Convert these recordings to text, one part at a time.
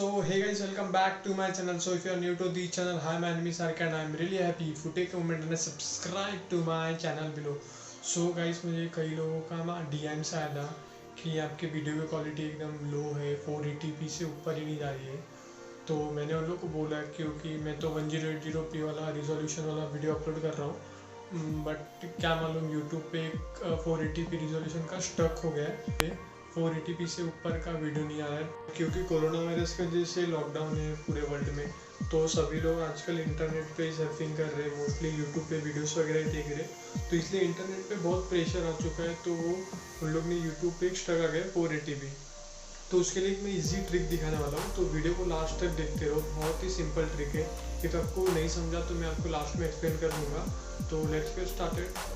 So hey guys, welcome back to my channel. So if you are new to the channel, hi, my name is Therk and I am really happy if you take a moment and subscribe to my channel below. So guys, मुझे कई लोगों का ना DMs आया था कि आपके video की क्वालिटी एकदम लो है, 480p से ऊपर ही नहीं जा रही है। तो मैंने उन लोगों को बोला क्योंकि मैं तो 1080p वाला रिजोल्यूशन वाला वीडियो अपलोड कर रहा हूँ, बट क्या मालूम यूट्यूब पे एक 480p रिजोल्यूशन का स्टक हो गया है, 480p से ऊपर का वीडियो नहीं आ रहा है क्योंकि कोरोना वायरस की वजह से लॉकडाउन है पूरे वर्ल्ड में। तो सभी लोग आजकल इंटरनेट पे सर्फिंग कर रहे हैं, मोस्टली यूट्यूब पे वीडियोस वगैरह देख रहे हैं, तो इसलिए इंटरनेट पे बहुत प्रेशर आ चुका है। तो वो उन लोग ने यूट्यूब पे एक स्टक आ गया 480p। तो उसके लिए मैं इजी ट्रिक दिखाने वाला हूँ, तो वीडियो को लास्ट तक देखते रहो। बहुत ही सिंपल ट्रिक है, if आपको नहीं समझा तो मैं आपको लास्ट में एक्सप्लेन कर दूँगा। तो लेट्स गेट स्टार्टेड।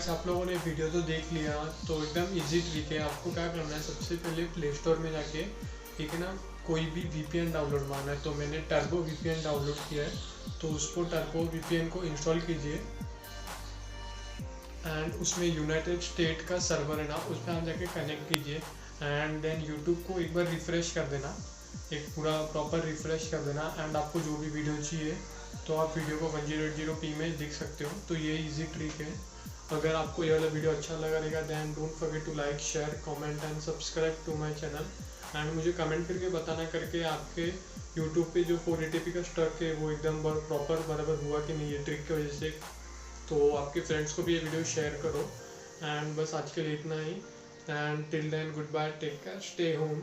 आप लोगों ने वीडियो तो देख लिया, तो एकदम इजी ट्रिक है। आपको क्या करना है, सबसे पहले प्ले स्टोर में जाके ठीक है ना, कोई भी VPN डाउनलोड मारना है। तो मैंने टर्बो VPN डाउनलोड किया है, तो उसको टर्बो VPN को इंस्टॉल कीजिए एंड उसमें यूनाइटेड स्टेट का सर्वर है ना, उस पर आप जाके कनेक्ट कीजिए एंड देन यूट्यूब को एक बार रिफ़्रेश कर देना, एक पूरा प्रॉपर रिफ़्रेश कर देना एंड आपको जो भी वीडियो चाहिए तो आप वीडियो को 1080p में देख सकते हो। तो ये इजी ट्रिक है। अगर आपको ये वाला वीडियो अच्छा लगा रहेगा then don't forget to like, share, comment and subscribe to my channel and मुझे कमेंट करके बताना करके आपके यूट्यूब पे जो 480p का स्टक है वो एकदम प्रॉपर बराबर हुआ कि नहीं ये ट्रिक की वजह से। तो आपके फ्रेंड्स को भी ये वीडियो शेयर करो एंड बस आज के लिए इतना ही and till then goodbye, take care, stay home.